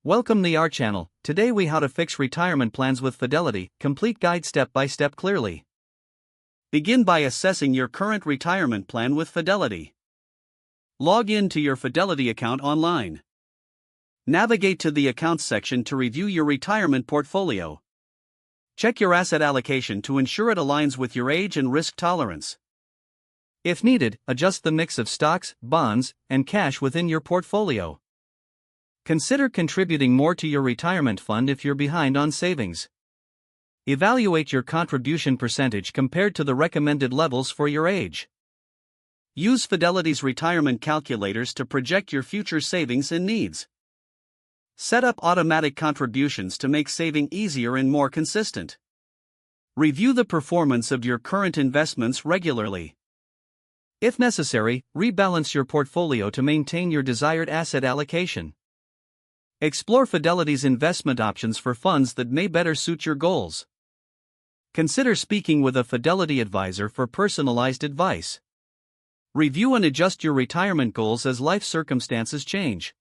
Welcome to our channel. Today we how to fix retirement plans with Fidelity, complete guide step by step clearly. Begin by assessing your current retirement plan with Fidelity. Log in to your Fidelity account online. Navigate to the Accounts section to review your retirement portfolio. Check your asset allocation to ensure it aligns with your age and risk tolerance. If needed, adjust the mix of stocks, bonds, and cash within your portfolio. Consider contributing more to your retirement fund if you're behind on savings. Evaluate your contribution percentage compared to the recommended levels for your age. Use Fidelity's retirement calculators to project your future savings and needs. Set up automatic contributions to make saving easier and more consistent. Review the performance of your current investments regularly. If necessary, rebalance your portfolio to maintain your desired asset allocation. Explore Fidelity's investment options for funds that may better suit your goals. Consider speaking with a Fidelity advisor for personalized advice. Review and adjust your retirement goals as life circumstances change.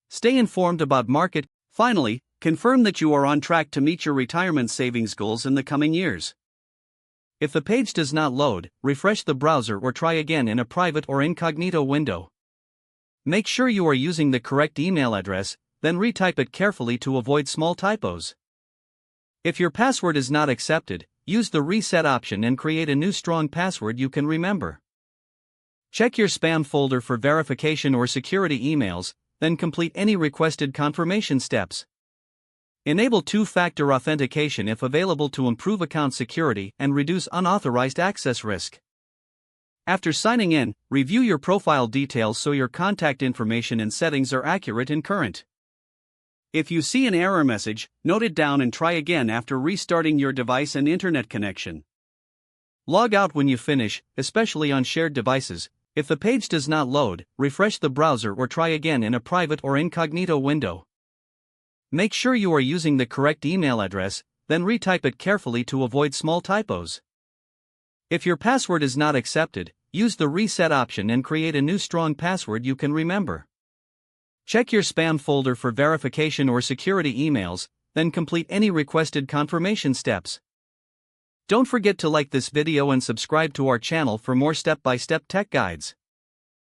Stay informed about market. Finally, confirm that you are on track to meet your retirement savings goals in the coming years. If the page does not load, refresh the browser or try again in a private or incognito window. Make sure you are using the correct email address, then retype it carefully to avoid small typos. If your password is not accepted, use the reset option and create a new strong password you can remember. Check your spam folder for verification or security emails, then complete any requested confirmation steps. Enable two-factor authentication if available to improve account security and reduce unauthorized access risk. After signing in, review your profile details so your contact information and settings are accurate and current. If you see an error message, note it down and try again after restarting your device and internet connection. Log out when you finish, especially on shared devices. If the page does not load, refresh the browser or try again in a private or incognito window. Make sure you are using the correct email address, then retype it carefully to avoid small typos. If your password is not accepted, use the reset option and create a new strong password you can remember. Check your spam folder for verification or security emails, then complete any requested confirmation steps. Don't forget to like this video and subscribe to our channel for more step-by-step tech guides.